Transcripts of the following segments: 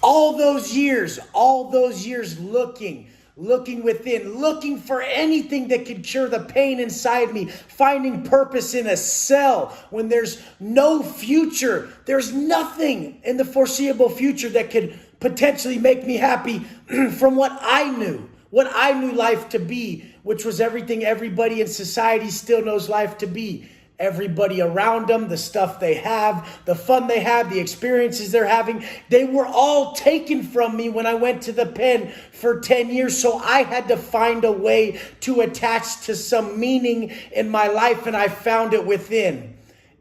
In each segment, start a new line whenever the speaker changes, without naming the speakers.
all those years looking within, looking for anything that could cure the pain inside me, finding purpose in a cell when there's no future. There's nothing in the foreseeable future that could potentially make me happy from what I knew life to be, which was everything everybody in society still knows life to be. Everybody around them, the stuff they have, the fun they have, the experiences they're having, they were all taken from me when I went to the pen for 10 years. So I had to find a way to attach to some meaning in my life, and I found it within.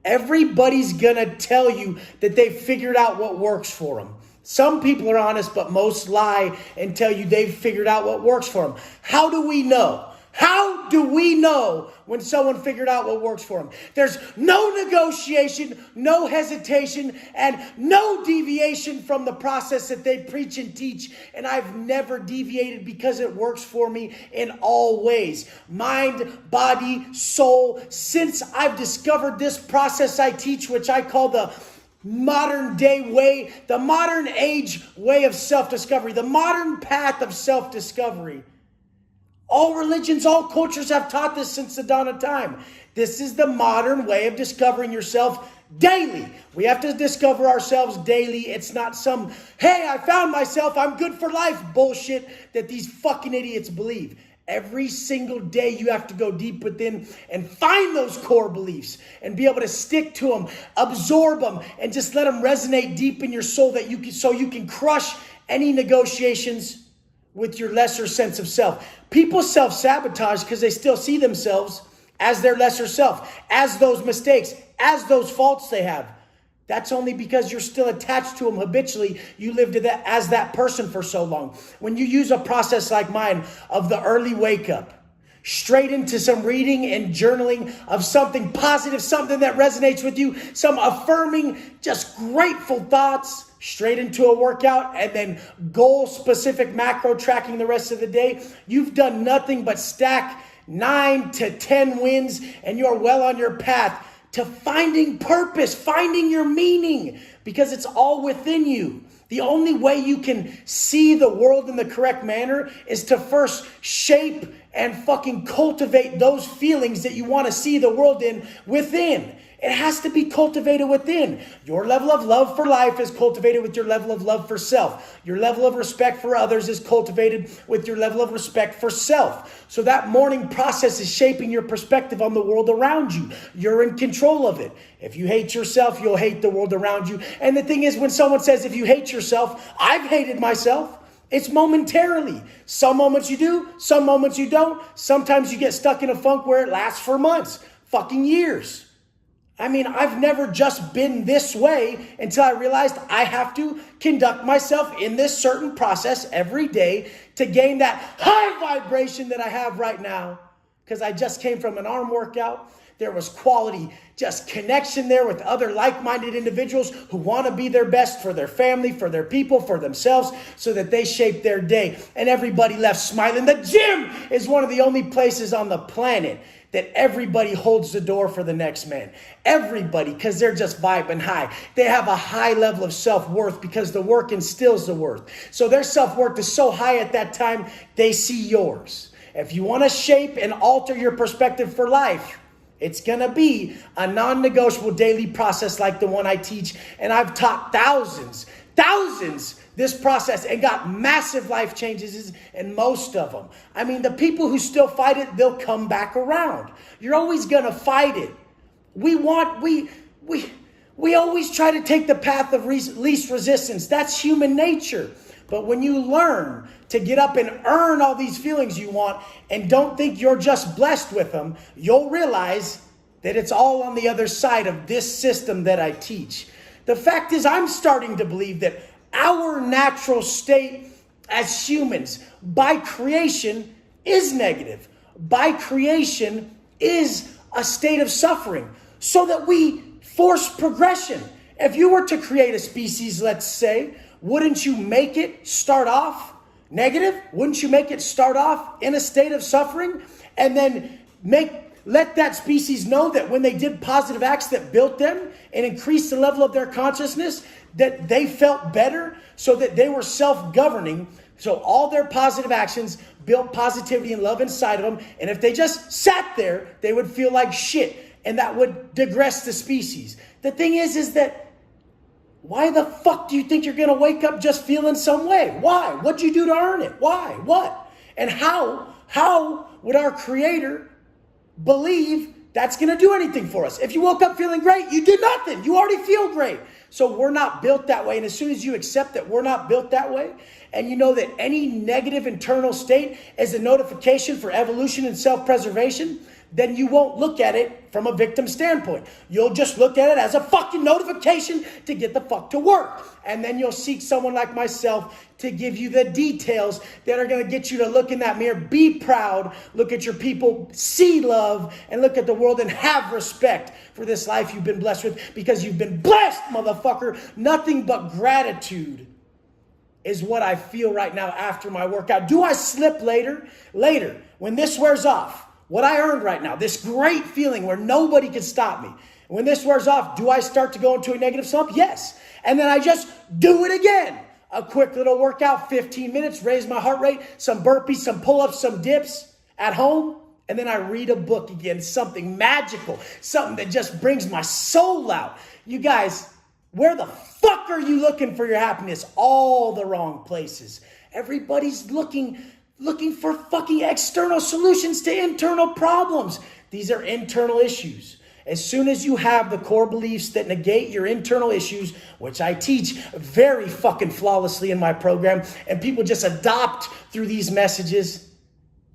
Everybody's gonna tell you that they've figured out what works for them. Some people are honest, but most lie and tell you they've figured out what works for them. How do we know? How do we know when someone figured out what works for them? There's no negotiation, no hesitation, and no deviation from the process that they preach and teach. And I've never deviated because it works for me in all ways. Mind, body, soul. Since I've discovered this process I teach, which I call the modern day way, the modern age way of self-discovery, the modern path of self-discovery. All religions, all cultures have taught this since the dawn of time. This is the modern way of discovering yourself daily. We have to discover ourselves daily. It's not some, hey, I found myself, I'm good for life bullshit that these fucking idiots believe. Every single day you have to go deep within and find those core beliefs and be able to stick to them, absorb them, and just let them resonate deep in your soul that you can crush any negotiations with your lesser sense of self. People self-sabotage because they still see themselves as their lesser self, as those mistakes, as those faults they have. That's only because you're still attached to them habitually. You lived as that person for so long. When you use a process like mine of the early wake up, straight into some reading and journaling of something positive, something that resonates with you, some affirming, just grateful thoughts, straight into a workout, and then goal-specific macro tracking the rest of the day, you've done nothing but stack 9 to 10 wins, and you're well on your path to finding purpose, finding your meaning, because it's all within you. The only way you can see the world in the correct manner is to first shape and fucking cultivate those feelings that you want to see the world in within. It has to be cultivated within. Your level of love for life is cultivated with your level of love for self. Your level of respect for others is cultivated with your level of respect for self. So that morning process is shaping your perspective on the world around you. You're in control of it. If you hate yourself, you'll hate the world around you. And the thing is, when someone says, if you hate yourself, I've hated myself. It's momentarily. Some moments you do, some moments you don't. Sometimes you get stuck in a funk where it lasts for months, fucking years. I mean, I've never just been this way until I realized I have to conduct myself in this certain process every day to gain that high vibration that I have right now. Because I just came from an arm workout. There was quality, just connection there with other like-minded individuals who want to be their best for their family, for their people, for themselves, so that they shape their day. And everybody left smiling. The gym is one of the only places on the planet that everybody holds the door for the next man. Everybody, because they're just vibing high. They have a high level of self-worth because the work instills the worth. So their self-worth is so high at that time, they see yours. If you want to shape and alter your perspective for life, it's going to be a non-negotiable daily process like the one I teach. And I've taught thousands this process and got massive life changes in most of them. I mean, the people who still fight it, they'll come back around. You're always going to fight it. We always try to take the path of least resistance. That's human nature. But when you learn to get up and earn all these feelings you want and don't think you're just blessed with them, you'll realize that it's all on the other side of this system that I teach. The fact is, I'm starting to believe that our natural state as humans by creation is negative. By creation is a state of suffering so that we force progression. If you were to create a species, let's say, wouldn't you make it start off negative? Wouldn't you make it start off in a state of suffering and then make let that species know that when they did positive acts that built them and increased the level of their consciousness, that they felt better, so that they were self-governing. So all their positive actions built positivity and love inside of them. And if they just sat there, they would feel like shit. And that would digress the species. The thing is that why the fuck do you think you're going to wake up just feeling some way? Why? What'd you do to earn it? Why? What? And how would our Creator believe that's going to do anything for us? If you woke up feeling great, you did nothing. You already feel great. So we're not built that way. And as soon as you accept that we're not built that way, and you know that any negative internal state is a notification for evolution and self-preservation, then you won't look at it from a victim standpoint. You'll just look at it as a fucking notification to get the fuck to work. And then you'll seek someone like myself to give you the details that are going to get you to look in that mirror, be proud, look at your people, see love, and look at the world and have respect for this life you've been blessed with, because you've been blessed, motherfucker. Nothing but gratitude is what I feel right now after my workout. Do I slip later? Later, when this wears off, what I earned right now, this great feeling where nobody can stop me. When this wears off, do I start to go into a negative slump? Yes. And then I just do it again. A quick little workout, 15 minutes, raise my heart rate, some burpees, some pull-ups, some dips at home. And then I read a book again, something magical, something that just brings my soul out. You guys, where the fuck are you looking for your happiness? All the wrong places. Everybody's looking for fucking external solutions to internal problems. These are internal issues. As soon as you have the core beliefs that negate your internal issues, which I teach very fucking flawlessly in my program, and people just adopt through these messages,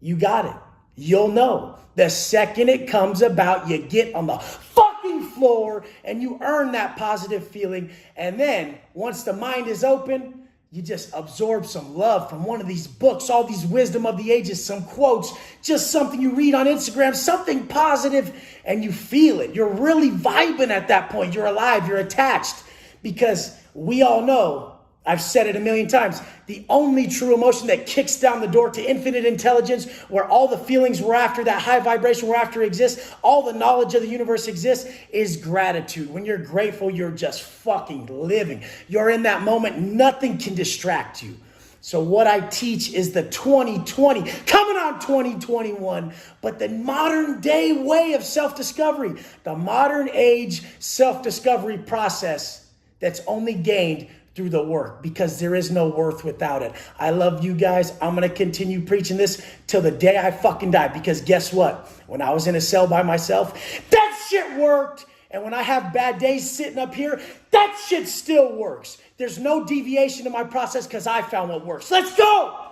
you got it. You'll know. The second it comes about, you get on the fucking floor and you earn that positive feeling. And then once the mind is open, you just absorb some love from one of these books, all these wisdom of the ages, some quotes, just something you read on Instagram, something positive, and you feel it. You're really vibing at that point. You're alive. You're attached. Because we all know, I've said it a million times, the only true emotion that kicks down the door to infinite intelligence, where all the feelings we're after, that high vibration we're after exists, all the knowledge of the universe exists, is gratitude. When you're grateful, you're just fucking living. You're in that moment. Nothing can distract you. So what I teach is the 2020, coming on 2021, but the modern day way of self-discovery, the modern age self-discovery process that's only gained through the work, because there is no worth without it. I love you guys. I'm going to continue preaching this till the day I fucking die, because guess what? When I was in a cell by myself, that shit worked. And when I have bad days sitting up here, that shit still works. There's no deviation in my process, because I found what works. Let's go.